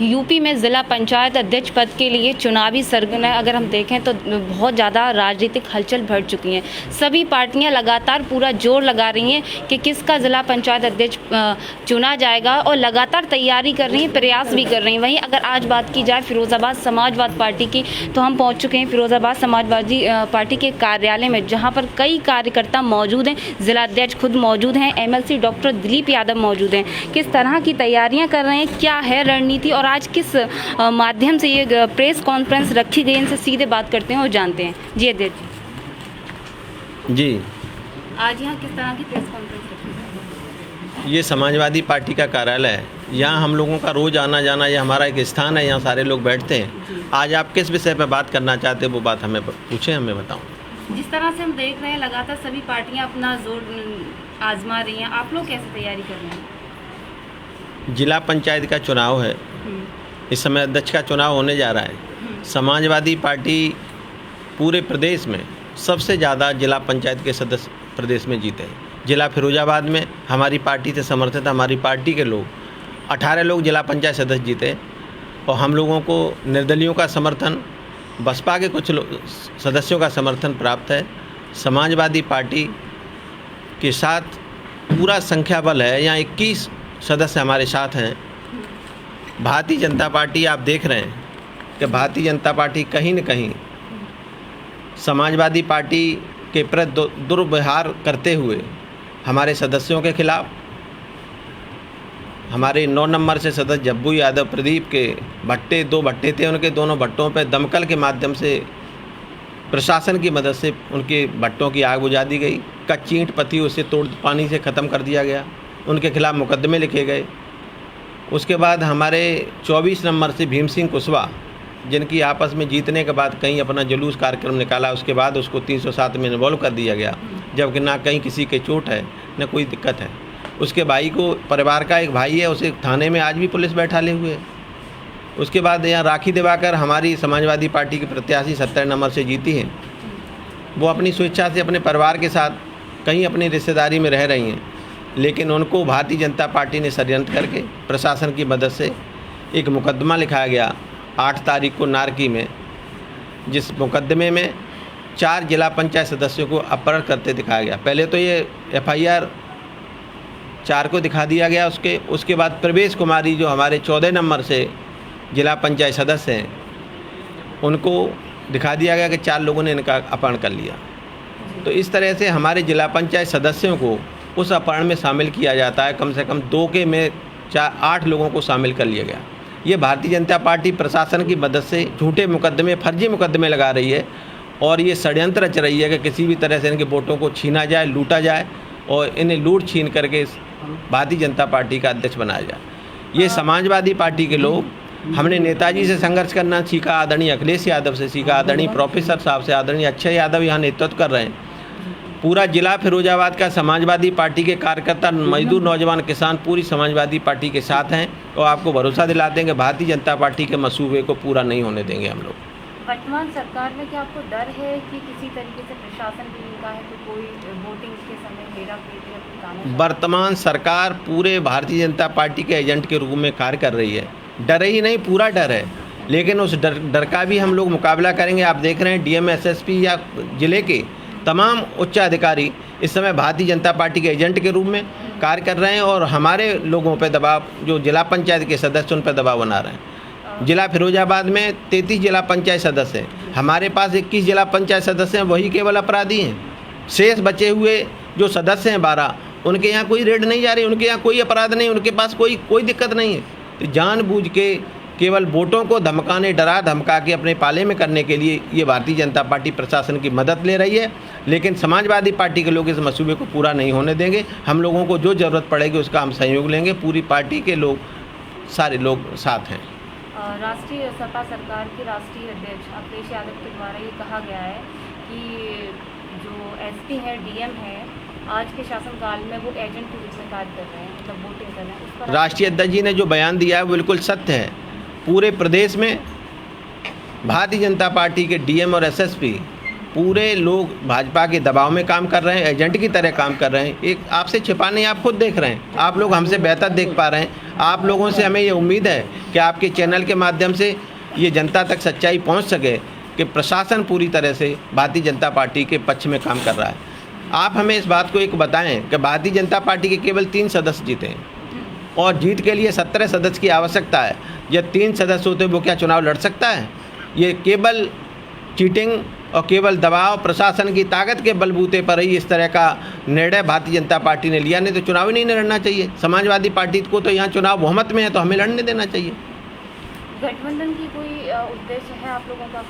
UP में ज़िला पंचायत अध्यक्ष पद के लिए चुनावी सरगर्मी अगर हम देखें तो बहुत ज़्यादा राजनीतिक हलचल बढ़ चुकी हैं। सभी पार्टियां लगातार पूरा जोर लगा रही हैं कि किसका ज़िला पंचायत अध्यक्ष चुना जाएगा और लगातार तैयारी कर रही हैं, प्रयास भी कर रही हैं। वहीं अगर आज बात की जाए फिरोज़ाबाद समाजवाद पार्टी की, तो हम पहुँच चुके हैं फिरोज़ाबाद समाजवादी पार्टी के कार्यालय में, जहाँ पर कई कार्यकर्ता मौजूद हैं। ज़िला अध्यक्ष खुद मौजूद हैं, MLC डॉक्टर दिलीप यादव मौजूद हैं। किस तरह की तैयारियाँ कर रहे हैं, क्या है रणनीति और आज किस माध्यम से ये प्रेस कॉन्फ्रेंस रखी गई, इनसे सीधे बात करते हैं और जानते हैं। जी अध्यक्ष जी, आज यहाँ किस तरह की प्रेस कॉन्फ्रेंस रखी गई? ये समाजवादी पार्टी का कार्यालय है। यहाँ हम लोगों का रोज़ आना जाना, ये हमारा एक स्थान है, यहाँ सारे लोग बैठते हैं। आज आप किस विषय पर बात करना चाहते हैं वो बात हमें पूछें, हमें बताऊँ। जिस तरह से हम देख रहे हैं लगातार सभी पार्टियाँ अपना जोर आजमा रही हैं, आप लोग कैसे तैयारी कर रहे हैं? जिला पंचायत का चुनाव है, इस समय अध्यक्ष का चुनाव होने जा रहा है। समाजवादी पार्टी पूरे प्रदेश में सबसे ज़्यादा जिला पंचायत के सदस्य प्रदेश में जीते हैं। जिला फिरोजाबाद में हमारी पार्टी से समर्थित हमारी पार्टी के लोग 18 लोग जिला पंचायत सदस्य जीते और हम लोगों को निर्दलियों का समर्थन, बसपा के कुछ सदस्यों का समर्थन प्राप्त है। समाजवादी पार्टी के साथ पूरा संख्या बल है, यहाँ 21 सदस्य हमारे साथ हैं। भारतीय जनता पार्टी, आप देख रहे हैं कि भारतीय जनता पार्टी कहीं न कहीं समाजवादी पार्टी के प्रति दुर्व्यवहार करते हुए हमारे सदस्यों के खिलाफ, हमारे 9 नंबर से सदस्य जब्बू यादव प्रदीप के भट्टे, 2 भट्टे थे, उनके दोनों भट्टों पर दमकल के माध्यम से प्रशासन की मदद से उनके भट्टों की आग बुझा दी गई। कच्ची ईंट पत्ती उसे तोड़ पानी से ख़त्म कर दिया गया, उनके खिलाफ मुकदमे लिखे गए। उसके बाद हमारे 24 नंबर से भीम सिंह कुशवाहा, जिनकी आपस में जीतने के बाद कहीं अपना जुलूस कार्यक्रम निकाला, उसके बाद उसको 307 में इन्वॉल्व कर दिया गया, जबकि ना कहीं किसी के चोट है न कोई दिक्कत है। उसके भाई को, परिवार का एक भाई है, उसे थाने में आज भी पुलिस बैठाले हुए है। उसके बाद यहाँ राखी दिवाकर हमारी समाजवादी पार्टी की प्रत्याशी 70 नंबर से जीती हैं। वो अपनी स्वेच्छा से अपने परिवार के साथ कहीं अपनी रिश्तेदारी में रह रही हैं, लेकिन उनको भारतीय जनता पार्टी ने षड्यंत्र करके प्रशासन की मदद से एक मुकदमा लिखाया गया 8 तारीख को नारकी में, जिस मुकदमे में 4 जिला पंचायत सदस्यों को अपहरण करते दिखाया गया। पहले तो ये FIR 4 को दिखा दिया गया, उसके बाद प्रवेश कुमारी जो हमारे 14 नंबर से जिला पंचायत सदस्य हैं, उनको दिखा दिया गया कि 4 लोगों ने इनका अपहरण कर लिया। तो इस तरह से हमारे जिला पंचायत सदस्यों को उस अपहरण में शामिल किया जाता है। कम से कम 2 के में 8 लोगों को शामिल कर लिया गया। ये भारतीय जनता पार्टी प्रशासन की मदद से झूठे मुकदमे, फर्जी मुकदमे लगा रही है और ये षड्यंत्र रच रही है कि किसी भी तरह से इनके वोटों को छीना जाए, लूटा जाए और इन्हें लूट छीन करके भारतीय जनता पार्टी का अध्यक्ष बनाया जाए। ये समाजवादी पार्टी के लोग, हमने नेताजी से संघर्ष करना सीखा, आदरणीय अखिलेश यादव से सीखा, आदरणीय प्रोफेसर साहब से, आदरणीय अक्षय यादव यहाँ नेतृत्व कर रहे हैं। पूरा जिला फिरोजाबाद का समाजवादी पार्टी के कार्यकर्ता, मजदूर, नौजवान, किसान पूरी समाजवादी पार्टी के साथ हैं और आपको भरोसा दिलाते हैं कि भारतीय जनता पार्टी के मंसूबे को पूरा नहीं होने देंगे हम लोग। वर्तमान सरकार में क्या आपको डर है कि किसी तरीके से प्रशासन भी इनका है तो कोई वोटिंग के समय हेरा-फेरी? वर्तमान सरकार पूरे भारतीय जनता पार्टी के एजेंट के रूप में कार्य कर रही है। डर ही नहीं, पूरा डर है, लेकिन उस डर का भी हम लोग मुकाबला करेंगे। आप देख रहे हैं DM, SSP या जिले के तमाम उच्च अधिकारी इस समय भारतीय जनता पार्टी के एजेंट के रूप में कार्य कर रहे हैं और हमारे लोगों पर दबाव, जो जिला पंचायत के सदस्य, उन पर दबाव बना रहे हैं। जिला फिरोजाबाद में 33 जिला पंचायत सदस्य हैं, हमारे पास 21 जिला पंचायत सदस्य हैं, वही केवल अपराधी हैं। शेष बचे हुए जो सदस्य हैं 12, उनके यहाँ कोई रेड नहीं जा रही, उनके यहाँ कोई अपराध नहीं, उनके पास कोई दिक्कत नहीं है। तो जानबूझ के केवल वोटों को धमकाने, डरा धमका के अपने पाले में करने के लिए ये भारतीय जनता पार्टी प्रशासन की मदद ले रही है, लेकिन समाजवादी पार्टी के लोग इस मंसूबे को पूरा नहीं होने देंगे। हम लोगों को जो ज़रूरत पड़ेगी उसका हम सहयोग लेंगे। पूरी पार्टी के लोग, सारे लोग साथ हैं। राष्ट्रीय सपा सरकार के राष्ट्रीय अध्यक्ष अखिलेश यादव के द्वारा ये कहा गया है कि जो SP है, DM है, आज के शासनकाल में वो एजेंट के रूप में कार्य कर रहे हैं, मतलब वोटिंग कर रहे हैं। उस पर राष्ट्रीय अध्यक्ष जी ने जो बयान दिया है वो बिल्कुल सत्य है। पूरे प्रदेश में भारतीय जनता पार्टी के DM और SSP पूरे लोग भाजपा के दबाव में काम कर रहे हैं, एजेंट की तरह काम कर रहे हैं। एक आपसे छिपा नहीं, आप खुद देख रहे हैं, आप लोग हमसे बेहतर देख पा रहे हैं। आप लोगों से हमें ये उम्मीद है कि आपके चैनल के माध्यम से ये जनता तक सच्चाई पहुंच सके कि प्रशासन पूरी तरह से भारतीय जनता पार्टी के पक्ष में काम कर रहा है। आप हमें इस बात को एक बताएं कि भारतीय जनता पार्टी के केवल 3 सदस्य जीते हैं और जीत के लिए 17 सदस्य की आवश्यकता है। ये 3 सदस्य होते वो क्या चुनाव लड़ सकता है? ये केवल चीटिंग और केवल दबाव प्रशासन की ताकत के बलबूते पर ही इस तरह का निर्णय भारतीय जनता पार्टी ने लिया, नहीं तो चुनाव ही नहीं लड़ना चाहिए। समाजवादी पार्टी को तो यहाँ चुनाव बहुमत में है तो हमें लड़ने देना चाहिए। गठबंधन की कोई उद्देश्य है आप लोगों का?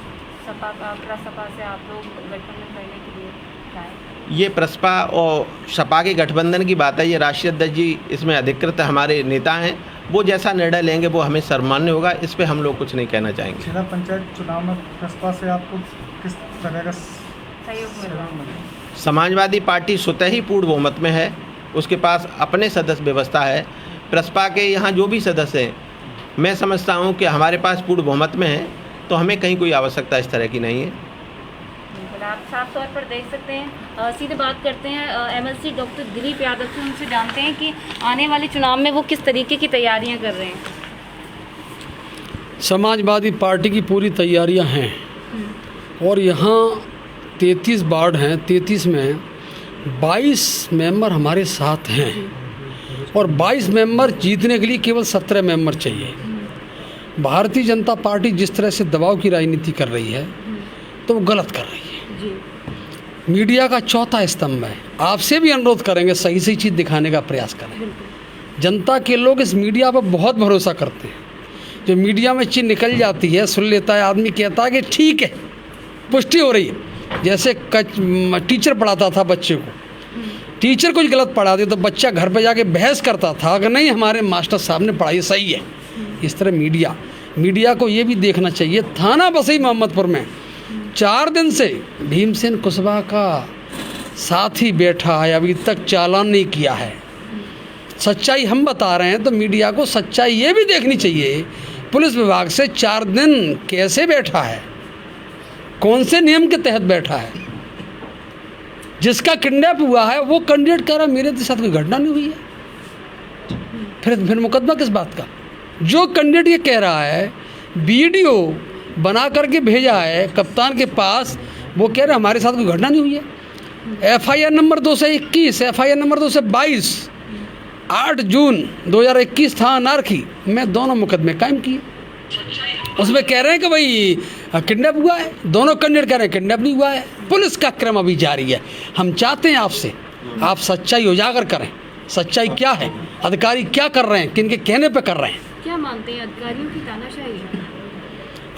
सपा का, प्रसपा से आप लोग गठबंधन करने के लिए चाहें? ये प्रसपा और सपा के गठबंधन की बात है। ये राष्ट्रीय अध्यक्ष जी इसमें अधिकृत हमारे नेता हैं, वो जैसा निर्णय लेंगे वो हमें सम्मान्य होगा। इस पे हम लोग कुछ नहीं कहना चाहेंगे। जिला पंचायत चुनाव में प्रसपा से आपको किस तरह का सहयोग मिल रहा है? समाजवादी पार्टी स्वतः ही पूर्ण बहुमत में है, उसके पास अपने सदस्य व्यवस्था है। प्रसपा के यहाँ जो भी सदस्य हैं, मैं समझता हूँ कि हमारे पास पूर्ण बहुमत में है, तो हमें कहीं कोई आवश्यकता इस तरह की नहीं है। आप साफ तौर पर देख सकते हैं। सीधे बात करते हैं एमएलसी डॉक्टर दिलीप यादव से, उनसे जानते हैं कि आने वाले चुनाव में वो किस तरीके की तैयारियां कर रहे हैं। समाजवादी पार्टी की पूरी तैयारियां हैं और यहाँ 33 वार्ड हैं, 33 में 22 मेंबर हमारे साथ हैं और 22 मेंबर जीतने के लिए केवल 17 मेंबर चाहिए। भारतीय जनता पार्टी जिस तरह से दबाव की राजनीति कर रही है तो वो गलत कर रही है। मीडिया का चौथा स्तंभ है। आपसे भी अनुरोध करेंगे सही सही चीज़ दिखाने का प्रयास करें। जनता के लोग इस मीडिया पर बहुत भरोसा करते हैं। जो मीडिया में चीज़ निकल जाती है, सुन लेता है आदमी, कहता है कि ठीक है, पुष्टि हो रही है। जैसे टीचर पढ़ाता था बच्चे को, टीचर कुछ गलत पढ़ा दे तो बच्चा घर पर जाके बहस करता था कि नहीं हमारे मास्टर साहब ने पढ़ाई सही है। इस तरह मीडिया को ये भी देखना चाहिए। थाना बसई मोहम्मदपुर में 4 दिन से भीमसेन कुशवाहा का साथी बैठा है, अभी तक चालान नहीं किया है। सच्चाई हम बता रहे हैं तो मीडिया को सच्चाई ये भी देखनी चाहिए। पुलिस विभाग से 4 दिन कैसे बैठा है, कौन से नियम के तहत बैठा है। जिसका किडनैप हुआ है वो कैंडिडेट कह रहा मेरे साथ कोई घटना नहीं हुई है, फिर मुकदमा किस बात का? जो कैंडिडेट ये कह रहा है, वीडियो बना करके भेजा है कप्तान के पास, वो कह रहे हमारे साथ कोई घटना नहीं हुई है। FIR नंबर 221, FIR नंबर 222, 8 जून 2021 था अनारखी में दोनों मुकदमे कायम किए। उसमें कह रहे हैं कि भाई किडनैप हुआ है, दोनों कैंडिडेट कह रहे हैं किडनैप नहीं हुआ है। पुलिस का क्रम अभी जारी है। हम चाहते हैं आपसे, आप सच्चाई उजागर करें। सच्चाई क्या है, अधिकारी क्या कर रहे हैं, किनके कहने पे कर रहे हैं। क्या मानते हैं अधिकारियों की तानाशाही है?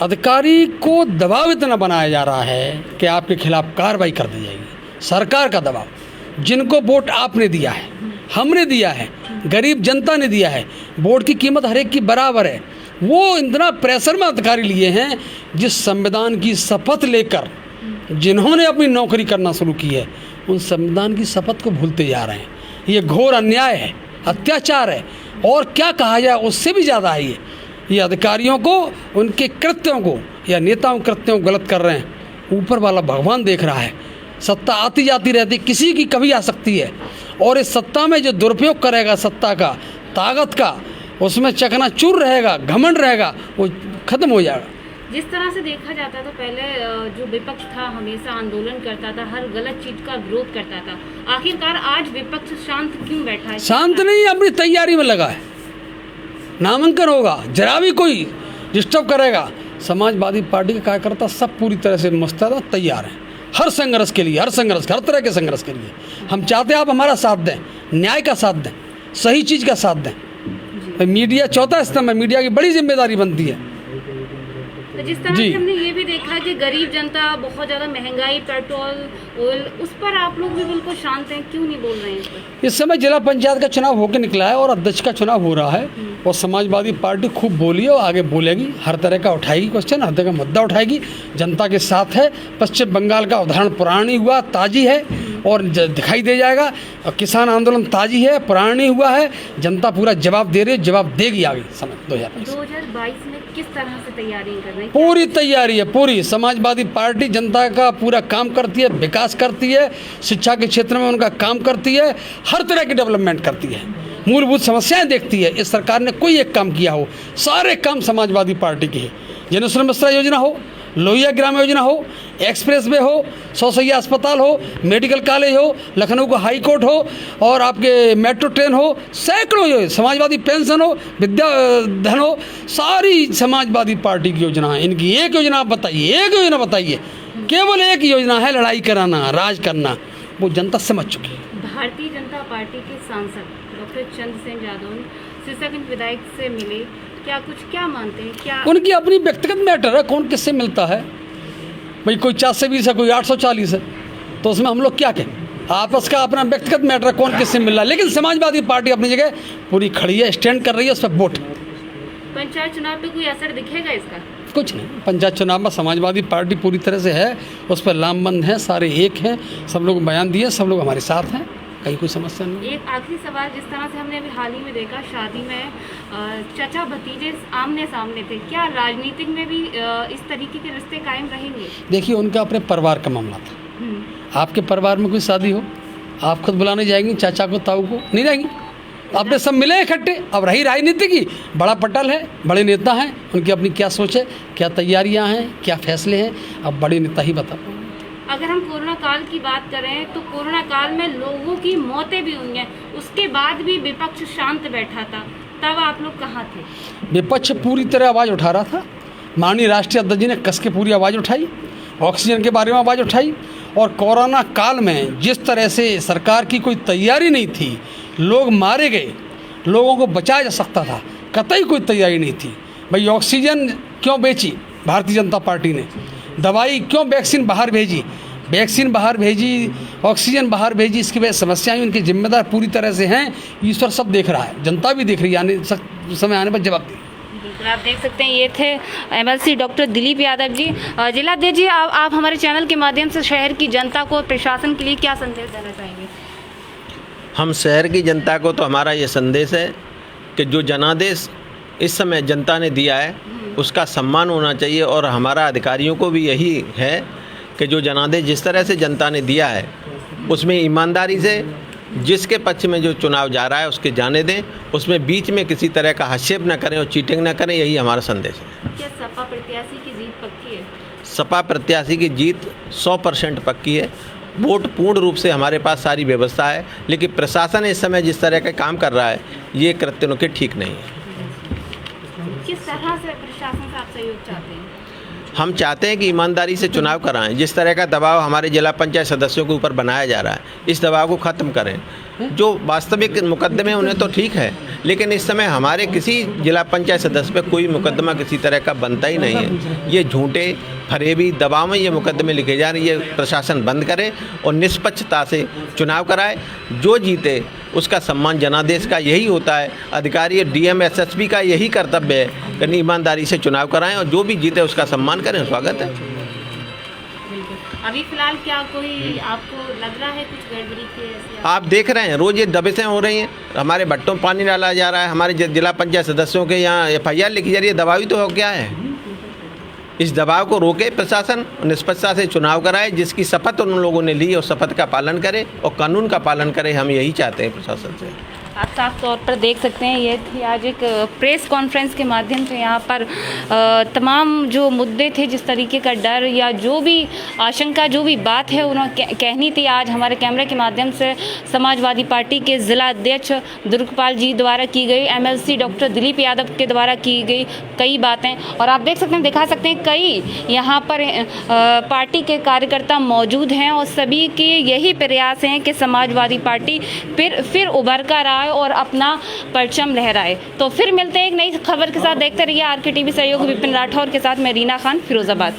अधिकारी को दबाव इतना बनाया जा रहा है कि आपके खिलाफ कार्रवाई कर दी जाएगी। सरकार का दबाव, जिनको वोट आपने दिया है, हमने दिया है, गरीब जनता ने दिया है, वोट की कीमत हर एक की बराबर है, वो इतना प्रेशर में अधिकारी लिए हैं। जिस संविधान की शपथ लेकर जिन्होंने अपनी नौकरी करना शुरू की है, उन संविधान की शपथ को भूलते जा रहे हैं। ये घोर अन्याय है, अत्याचार है, और क्या कहा जाए उससे भी ज़्यादा है। ये अधिकारियों को, उनके कृत्यों को या नेताओं कृत्यों को गलत कर रहे हैं। ऊपर वाला भगवान देख रहा है। सत्ता आती जाती रहती, किसी की कभी आ सकती है, और इस सत्ता में जो दुरुपयोग करेगा सत्ता का, ताकत का, उसमें चकनाचूर रहेगा, घमंड रहेगा, वो खत्म हो जाएगा। जिस तरह से देखा जाता था पहले, जो विपक्ष था हमेशा आंदोलन करता था, हर गलत चीज का विरोध करता था, आखिरकार आज विपक्ष शांत क्यों बैठा है? शांत नहीं, अपनी तैयारी में लगा है। नामांकन होगा, जरा भी कोई डिस्टर्ब करेगा, समाजवादी पार्टी के कार्यकर्ता सब पूरी तरह से मुस्तैद तैयार हैं हर संघर्ष के लिए, हर तरह के संघर्ष के लिए। हम चाहते हैं आप हमारा साथ दें, न्याय का साथ दें, सही चीज़ का साथ दें। मीडिया चौथा स्तंभ है, मीडिया की बड़ी जिम्मेदारी बनती है। तो जिस तरह से हमने ये भी देखा कि गरीब जनता, बहुत ज़्यादा महंगाई, पेट्रोल, ऑयल, उस पर आप लोग भी बिल्कुल शांत हैं, क्यों नहीं बोल रहे हैं इस पर? इस समय जिला पंचायत का चुनाव होकर निकला है और अध्यक्ष का चुनाव हो रहा है, और समाजवादी पार्टी खूब बोली है और आगे बोलेगी, हर तरह का उठाएगी क्वेश्चन, हर तरह का मुद्दा उठाएगी, जनता के साथ है। पश्चिम बंगाल का उदाहरण पुरानी हुआ, ताजी है और दिखाई दे जाएगा। किसान आंदोलन ताजी है, पुरानी हुआ है, जनता पूरा जवाब दे रही है, जवाब देगी आगे समय 2022 में किस तरह से तैयारी कर रहे हैं? पूरी तैयारी है, पूरी। समाजवादी पार्टी जनता का पूरा काम करती है, विकास करती है, शिक्षा के क्षेत्र में उनका काम करती है, हर तरह की डेवलपमेंट करती है। मूलभूत समस्याएं देखती है। इस सरकार ने कोई एक काम किया हो, सारे काम समाजवादी पार्टी के हैं। जनस्वरण मिश्रा योजना हो, लोहिया ग्राम योजना हो, एक्सप्रेस वे हो, 100 शैय्या अस्पताल हो, मेडिकल कॉलेज हो, लखनऊ का हाई कोर्ट हो, और आपके मेट्रो ट्रेन हो, सैकड़ों जो समाजवादी पेंशन हो, विद्या धन हो, सारी समाजवादी पार्टी की योजना है। इनकी एक योजना आप बताइए, एक योजना बताइए, केवल एक योजना है, लड़ाई कराना, राज करना। वो जनता समझ चुकी है। भारतीय जनता पार्टी के सांसद डॉक्टर चंद्रसेन यादव सिरसागंज विधायक से मिले, क्या मानते हैं? क्या उनकी अपनी व्यक्तिगत मैटर है, कौन किससे मिलता है भाई? कोई 420 है, कोई 840 है, तो उसमें हम लोग क्या कहें? आपस का अपना व्यक्तिगत मैटर है, कौन किससे मिल रहा है। लेकिन समाजवादी पार्टी अपनी जगह पूरी खड़ी है, स्टैंड कर रही है, उस पर वोट। पंचायत चुनाव पे कोई असर दिखेगा इसका? कुछ नहीं, पंचायत चुनाव में समाजवादी पार्टी पूरी तरह से है, उस पर लामबंद है, सारे एक हैं, सब लोग बयान दिए, सब लोग हमारे साथ हैं, कहीं कोई समस्या नहीं। एक आखिरी सवाल, जिस तरह से हमने अभी हाल ही में देखा शादी में चाचा भतीजे आमने सामने थे, क्या राजनीतिक में भी इस तरीके के रिश्ते कायम रहेंगे? देखिए, उनका अपने परिवार का मामला था। आपके परिवार में कोई शादी हो, आप खुद बुलाने जाएंगी चाचा को, ताऊ को? नहीं जाएंगी। आपने सब मिले इकट्ठे। अब रही राजनीति की, बड़ा पटल है, बड़े नेता हैं, उनकी अपनी क्या सोच है, क्या तैयारियां हैं, क्या फैसले हैं, अब बड़े नेता ही बता पाएंगे। अगर हम कोरोना काल की बात करें तो कोरोना काल में लोगों की मौतें भी हुई हैं, उसके बाद भी विपक्ष शांत बैठा था, तब आप लोग कहाँ थे? विपक्ष पूरी तरह आवाज़ उठा रहा था। माननीय राष्ट्रीय अध्यक्ष जी ने कस के पूरी आवाज़ उठाई, ऑक्सीजन के बारे में आवाज़ उठाई, और कोरोना काल में जिस तरह से सरकार की कोई तैयारी नहीं थी, लोग मारे गए, लोगों को बचाया जा सकता था, कतई कोई तैयारी नहीं थी। भाई ऑक्सीजन क्यों बेची भारतीय जनता पार्टी ने? दवाई क्यों, वैक्सीन बाहर भेजी, वैक्सीन बाहर भेजी, ऑक्सीजन बाहर भेजी, इसकी वजह समस्याएं उनके जिम्मेदार पूरी तरह से हैं। ईश्वर सब देख रहा है, जनता भी देख रही है, आने समय आने पर जवाब देगी। बिल्कुल, आप देख सकते हैं ये थे एमएलसी डॉक्टर दिलीप यादव जी। जिलाध्यक्ष जी, आप हमारे चैनल के माध्यम से शहर की जनता को, प्रशासन के लिए क्या संदेश देना चाहेंगे? हम शहर की जनता को तो हमारा ये संदेश है कि जो जनादेश इस समय जनता ने दिया है उसका सम्मान होना चाहिए, और हमारा अधिकारियों को भी यही है कि जो जनादेश जिस तरह से जनता ने दिया है उसमें ईमानदारी से जिसके पक्ष में जो चुनाव जा रहा है उसके जाने दें, उसमें बीच में किसी तरह का हस्तक्षेप न करें और चीटिंग न करें, यही हमारा संदेश है। क्या सपा प्रत्याशी की जीत पक्की है? सपा प्रत्याशी की जीत 100% पक्की है। वोट पूर्ण रूप से हमारे पास सारी व्यवस्था है, लेकिन प्रशासन इस समय जिस तरह का काम कर रहा है ये कृत्य उनके ठीक नहीं है। किस तरह से प्रशासन से आप सहयोग चाहते हैं? हम चाहते हैं कि ईमानदारी से चुनाव कराएं। जिस तरह का दबाव हमारे जिला पंचायत सदस्यों के ऊपर बनाया जा रहा है, इस दबाव को ख़त्म करें। जो वास्तविक मुकदमे उन्हें तो ठीक है, लेकिन इस समय हमारे किसी जिला पंचायत सदस्य पे कोई मुकदमा किसी तरह का बनता ही नहीं है। ये झूठे फरेबी दबाव में ये मुकदमे लिखे जा रहे हैं, ये प्रशासन बंद करे और निष्पक्षता से चुनाव कराए। जो जीते उसका सम्मान जनादेश का यही होता है, अधिकारी डीएम एसएसपी का यही कर्तव्य है कि ईमानदारी से चुनाव कराएं और जो भी जीते उसका सम्मान करें। स्वागत है। अभी फिलहाल क्या कोई आपको लग रहा है कुछ गड़बड़ी की? आप देख रहे हैं रोज़ ये दबिशें हो रही हैं, हमारे भट्टों में पानी डाला जा रहा है, हमारे जिला पंचायत सदस्यों के यहाँ FIR लिखी जा रही है। दबाव ही तो हो क्या है? इस दबाव को रोके प्रशासन, निष्पक्षता से चुनाव कराए, जिसकी शपथ उन लोगों ने ली और शपथ का पालन करे और कानून का पालन करे। हम यही चाहते हैं प्रशासन से। आप साफ तौर पर देख सकते हैं ये थी आज एक प्रेस कॉन्फ्रेंस के माध्यम से यहाँ पर तमाम जो मुद्दे थे, जिस तरीके का डर या जो भी आशंका, जो भी बात है उन्होंने कहनी थी, आज हमारे कैमरे के माध्यम से समाजवादी पार्टी के ज़िला अध्यक्ष दुर्गपाल जी द्वारा की गई, MLC डॉक्टर दिलीप यादव के द्वारा की गई कई बातें, और आप देख सकते हैं, दिखा सकते हैं कई यहाँ पर पार्टी के कार्यकर्ता मौजूद हैं और सभी के यही प्रयास हैं कि समाजवादी पार्टी फिर उभर कर आए और अपना परचम लहराए। तो फिर मिलते हैं एक नई खबर के साथ। देखते रहिए RK TV सहयोग विपिन राठौर के साथ मैं रीना खान, फिरोजाबाद।